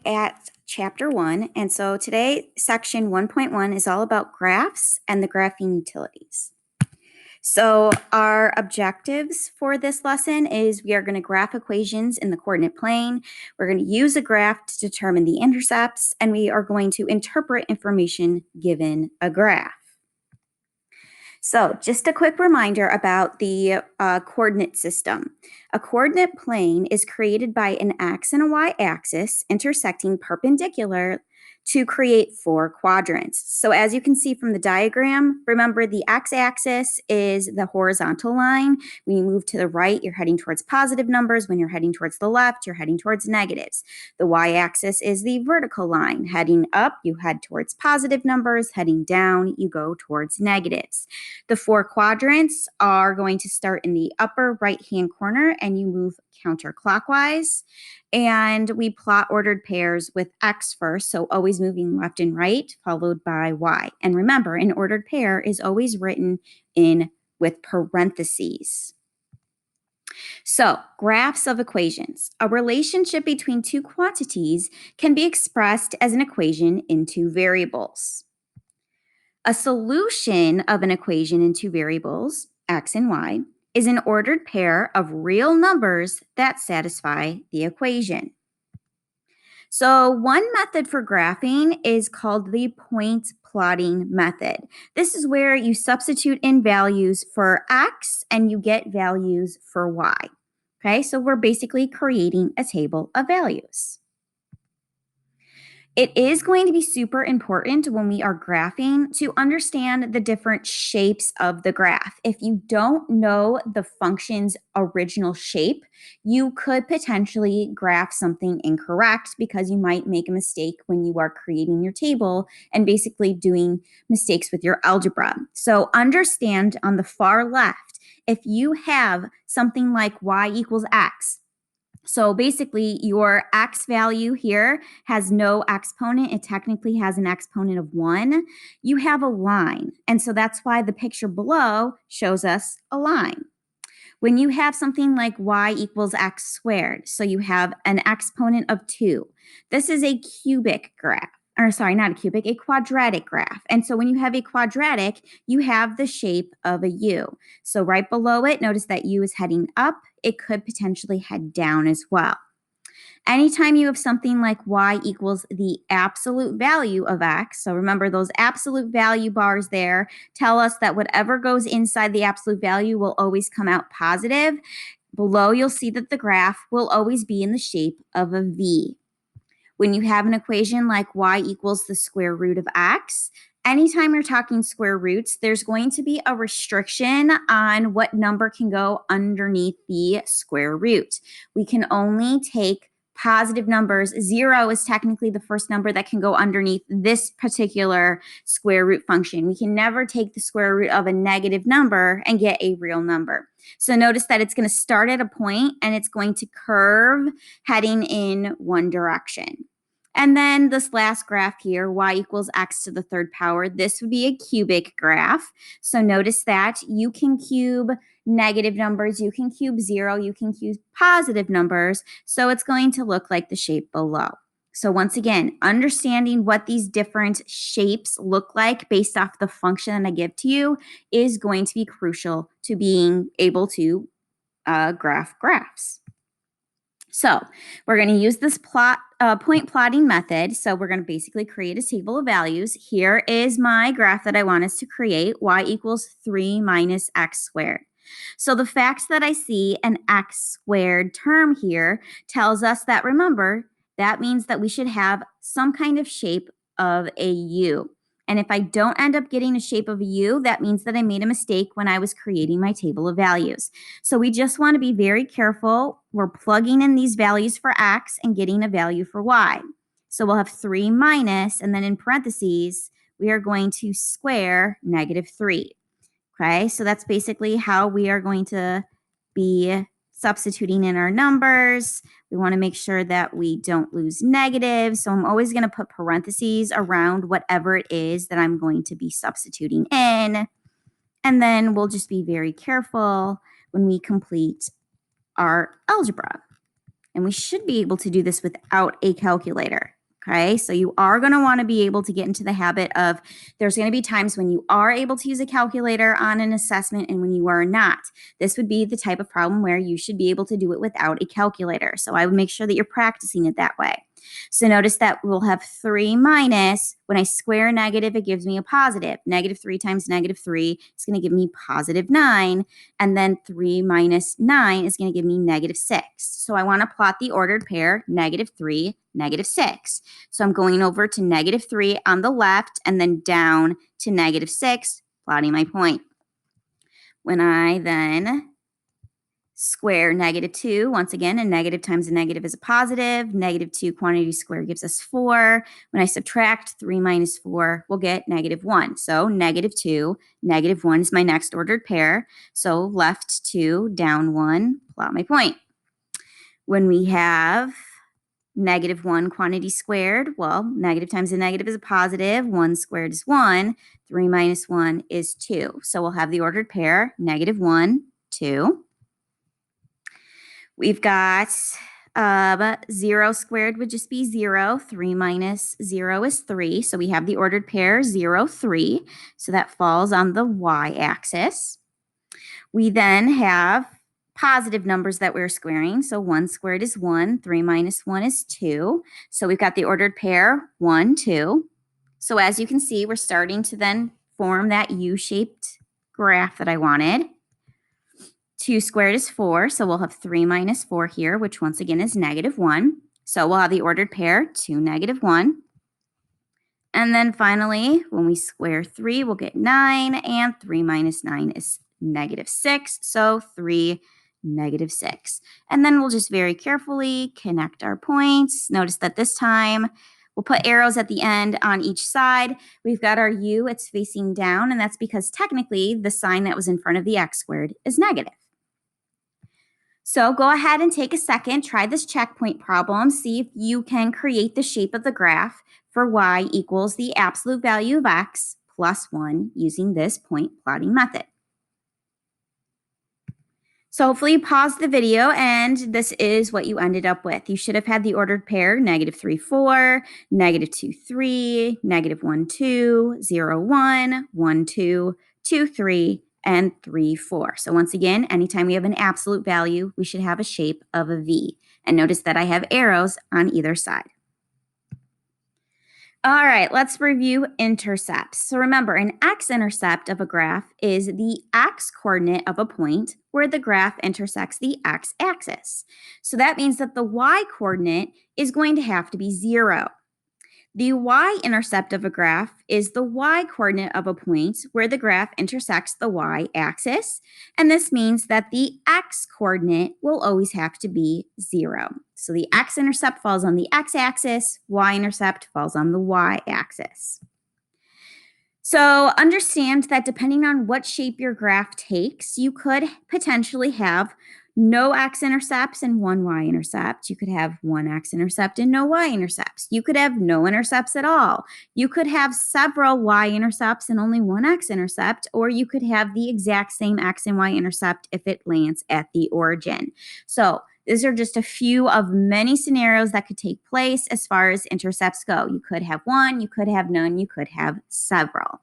at Chapter 1, and so today, Section 1.1 is all about graphs and the graphing utilities. So our objectives for this lesson is we are going to graph equations in the coordinate plane. We're going to use a graph to determine the intercepts, and we are going to interpret information given a graph. So just a quick reminder about the coordinate system. A coordinate plane is created by an x and a y axis intersecting perpendicular to create four quadrants. So as you can see from the diagram, remember the x-axis is the horizontal line. When you move to the right, you're heading towards positive numbers. When you're heading towards the left, you're heading towards negatives. The y-axis is the vertical line. Heading up, you head towards positive numbers. Heading down, you go towards negatives. The four quadrants are going to start in the upper right-hand corner and you move counterclockwise. And we plot ordered pairs with x first, so always moving left and right, followed by y. And remember, an ordered pair is always written in with parentheses. So, graphs of equations. A relationship between two quantities can be expressed as an equation in two variables. A solution of an equation in two variables, x and y, is an ordered pair of real numbers that satisfy the equation. So one method for graphing is called the point plotting method. This is where you substitute in values for x and you get values for y. Okay, so we're basically creating a table of values. It is going to be super important when we are graphing to understand the different shapes of the graph. If you don't know the function's original shape, you could potentially graph something incorrect because you might make a mistake when you are creating your table and basically doing mistakes with your algebra. So understand on the far left, if you have something like y equals x, so basically your x value here has no exponent. It technically has an exponent of 1. You have a line. And so that's why the picture below shows us a line. When you have something like y equals x squared, so you have an exponent of 2, this is a cubic graph. Or sorry, not a cubic, a quadratic graph. And so when you have a quadratic, you have the shape of a U. So right below it, notice that U is heading up. It could potentially head down as well. Anytime you have something like y equals the absolute value of x, so remember those absolute value bars there tell us that whatever goes inside the absolute value will always come out positive. Below, you'll see that the graph will always be in the shape of a V. When you have an equation like y equals the square root of x, anytime you're talking square roots, there's going to be a restriction on what number can go underneath the square root. We can only take positive numbers. 0 is technically the first number that can go underneath this particular square root function. We can never take the square root of a negative number and get a real number. So notice that it's going to start at a point and it's going to curve heading in one direction. And then this last graph here, y equals x to the third power, this would be a cubic graph. So notice that you can cube negative numbers, you can cube 0, you can cube positive numbers. So it's going to look like the shape below. So once again, understanding what these different shapes look like based off the function that I give to you is going to be crucial to being able to graph graphs. So we're going to use this point plotting method. So we're going to basically create a table of values. Here is my graph that I want us to create, y equals 3 minus x squared. So the fact that I see an x squared term here tells us that, remember, that means that we should have some kind of shape of a U. And if I don't end up getting a shape of a U, that means that I made a mistake when I was creating my table of values. So we just want to be very careful. We're plugging in these values for x and getting a value for y. So we'll have 3 minus, and then in parentheses, we are going to square negative 3. Okay, so that's basically how we are going to be substituting in our numbers. We want to make sure that we don't lose negatives. So I'm always going to put parentheses around whatever it is that I'm going to be substituting in. And then we'll just be very careful when we complete our algebra. And we should be able to do this without a calculator. Okay, so you are going to want to be able to get into the habit of there's going to be times when you are able to use a calculator on an assessment and when you are not. This would be the type of problem where you should be able to do it without a calculator. So I would make sure that you're practicing it that way. So notice that we'll have 3 minus, when I square a negative, it gives me a positive. Negative 3 times negative 3 is going to give me positive 9. And then 3 minus 9 is going to give me negative 6. So I want to plot the ordered pair, negative 3, negative 6. So I'm going over to negative 3 on the left and then down to negative 6, plotting my point. When I then square negative 2, once again, a negative times a negative is a positive. Negative 2 quantity squared gives us 4. When I subtract 3 minus 4, we'll get negative 1. So negative 2, negative 1 is my next ordered pair. So left 2, down 1, plot my point. When we have negative 1 quantity squared, well, negative times a negative is a positive. 1 squared is 1. 3 minus 1 is 2. So we'll have the ordered pair, negative 1, 2. We've got 0 squared would just be 0. 3 minus 0 is 3. So we have the ordered pair 0, 3. So that falls on the y-axis. We then have positive numbers that we're squaring. So 1 squared is 1. 3 minus 1 is 2. So we've got the ordered pair 1, 2. So as you can see, we're starting to then form that U-shaped graph that I wanted. 2 squared is 4, so we'll have 3 minus 4 here, which once again is negative 1. So we'll have the ordered pair 2, negative 1. And then finally, when we square 3, we'll get 9, and 3 minus 9 is negative 6, so 3, negative 6. And then we'll just very carefully connect our points. Notice that this time we'll put arrows at the end on each side. We've got our U, it's facing down, and that's because technically the sign that was in front of the x squared is negative. So go ahead and take a second, try this checkpoint problem, see if you can create the shape of the graph for y equals the absolute value of x plus 1 using this point plotting method. So hopefully you paused the video and this is what you ended up with. You should have had the ordered pair negative 3, 4, negative 2, 3, negative 1, 2, 0, 1, 1, 2, 2, 3, and 3, 4. So once again, anytime we have an absolute value, we should have a shape of a V. And notice that I have arrows on either side. All right, let's review intercepts. So remember, an x-intercept of a graph is the x-coordinate of a point where the graph intersects the x-axis. So that means that the y-coordinate is going to have to be 0. The y-intercept of a graph is the y-coordinate of a point where the graph intersects the y-axis, and this means that the x-coordinate will always have to be 0. So the x-intercept falls on the x-axis, y-intercept falls on the y-axis. So understand that depending on what shape your graph takes, you could potentially have no x-intercepts and one y-intercept. You could have one x-intercept and no y-intercepts. You could have no intercepts at all. You could have several y-intercepts and only one x-intercept, or you could have the exact same x and y-intercept if it lands at the origin. So these are just a few of many scenarios that could take place as far as intercepts go. You could have one, you could have none, you could have several.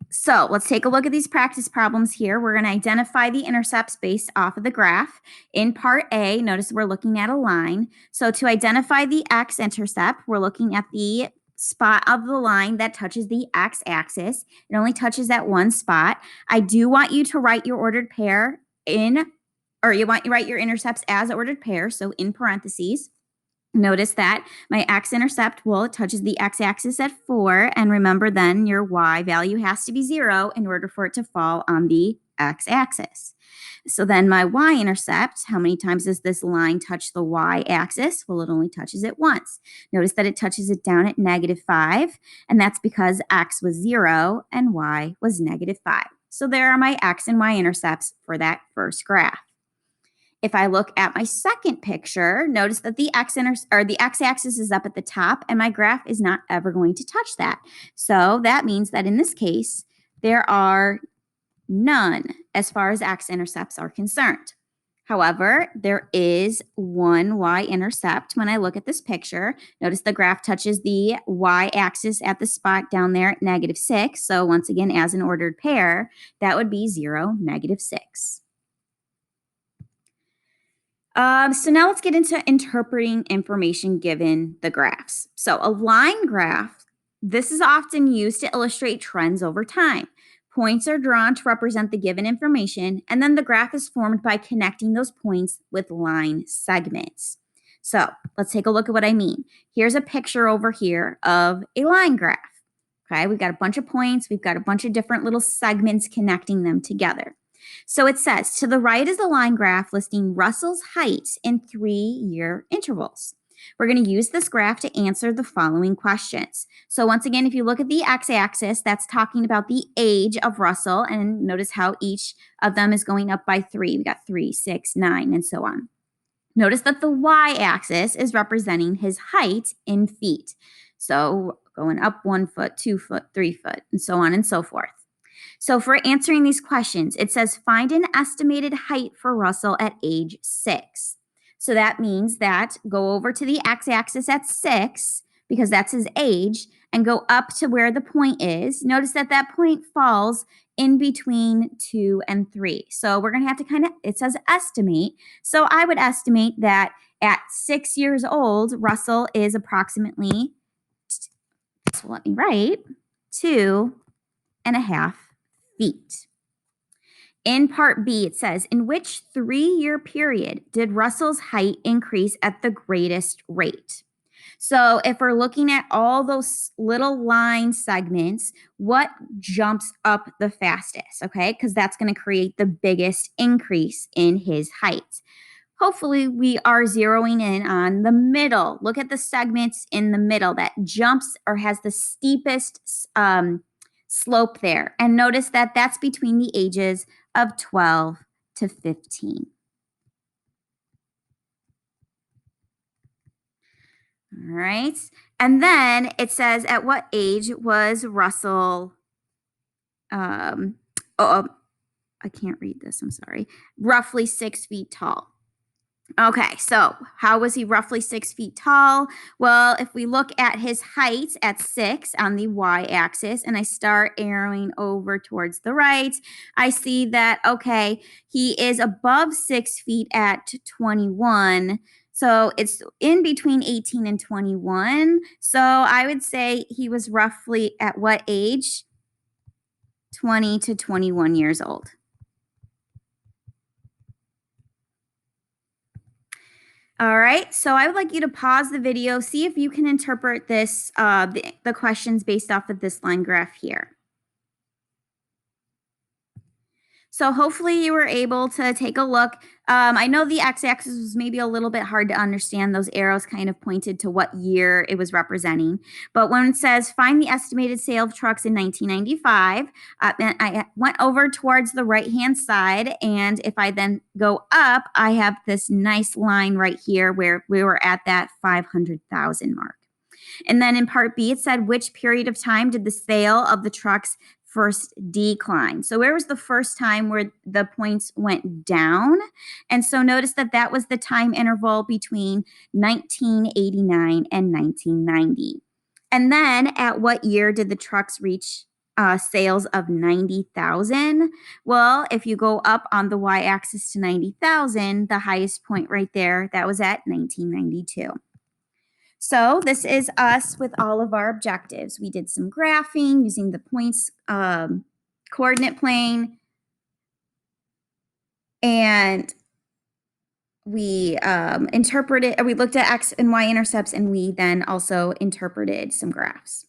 So let's take a look at these practice problems here. We're going to identify the intercepts based off of the graph. In part A, notice we're looking at a line. So to identify the x-intercept, we're looking at the spot of the line that touches the x-axis. It only touches that one spot. I do want you to write your ordered pair write your intercepts as ordered pair, so in parentheses. Notice that my x-intercept, well, it touches the x-axis at 4, and remember then your y value has to be 0 in order for it to fall on the x-axis. So then my y-intercept, how many times does this line touch the y-axis? Well, it only touches it once. Notice that it touches it down at -5, and that's because x was 0 and y was -5. So there are my x and y-intercepts for that first graph. If I look at my second picture, notice that the x-axis is up at the top and my graph is not ever going to touch that. So that means that in this case, there are none as far as x-intercepts are concerned. However, there is one y-intercept when I look at this picture. Notice the graph touches the y-axis at the spot down there at -6. So once again, as an ordered pair, that would be 0, -6. So now let's get into interpreting information given the graphs. So a line graph, this is often used to illustrate trends over time. Points are drawn to represent the given information, and then the graph is formed by connecting those points with line segments. So let's take a look at what I mean. Here's a picture over here of a line graph. Okay, we've got a bunch of points, we've got a bunch of different little segments connecting them together. So it says, to the right is a line graph listing Russell's height in 3-year intervals. We're going to use this graph to answer the following questions. So once again, if you look at the x-axis, that's talking about the age of Russell, and notice how each of them is going up by 3. We got 3, 6, 9, and so on. Notice that the y-axis is representing his height in feet. So going up 1 foot, 2 foot, 3 foot, and so on and so forth. So for answering these questions, it says find an estimated height for Russell at age 6. So that means that go over to the x-axis at 6, because that's his age, and go up to where the point is. Notice that that point falls in between 2 and 3. So we're going to have to it says estimate. So I would estimate that at 6 years old, Russell is approximately, so let me write, 2.5 feet. In part B, it says, in which 3-year period did Russell's height increase at the greatest rate? So if we're looking at all those little line segments, what jumps up the fastest, okay? Because that's going to create the biggest increase in his height. Hopefully, we are zeroing in on the middle. Look at the segments in the middle that jumps or has the steepest slope there. And notice that that's between the ages of 12 to 15. All right. And then it says, at what age was Russell, I can't read this, I'm sorry, roughly 6 feet tall. Okay, so how was he roughly 6 feet tall? Well, if we look at his height at 6 on the y-axis and I start arrowing over towards the right, I see that, okay, he is above 6 feet at 21. So it's in between 18 and 21. So I would say he was roughly at what age? 20 to 21 years old. All right, so I would like you to pause the video, see if you can interpret this, the questions based off of this line graph here. So hopefully you were able to take a look. I know the x-axis was maybe a little bit hard to understand. Those arrows kind of pointed to what year it was representing. But when it says find the estimated sale of trucks in 1995, I went over towards the right-hand side. And if I then go up, I have this nice line right here where we were at that 500,000 mark. And then in part B, it said which period of time did the sale of the trucks first decline? So where was the first time where the points went down? And so notice that that was the time interval between 1989 and 1990. And then at what year did the trucks reach sales of 90,000? Well, if you go up on the y-axis to 90,000, the highest point right there, that was at 1992. So this is us with all of our objectives. We did some graphing using the points coordinate plane, and we we looked at x and y intercepts, and we then also interpreted some graphs.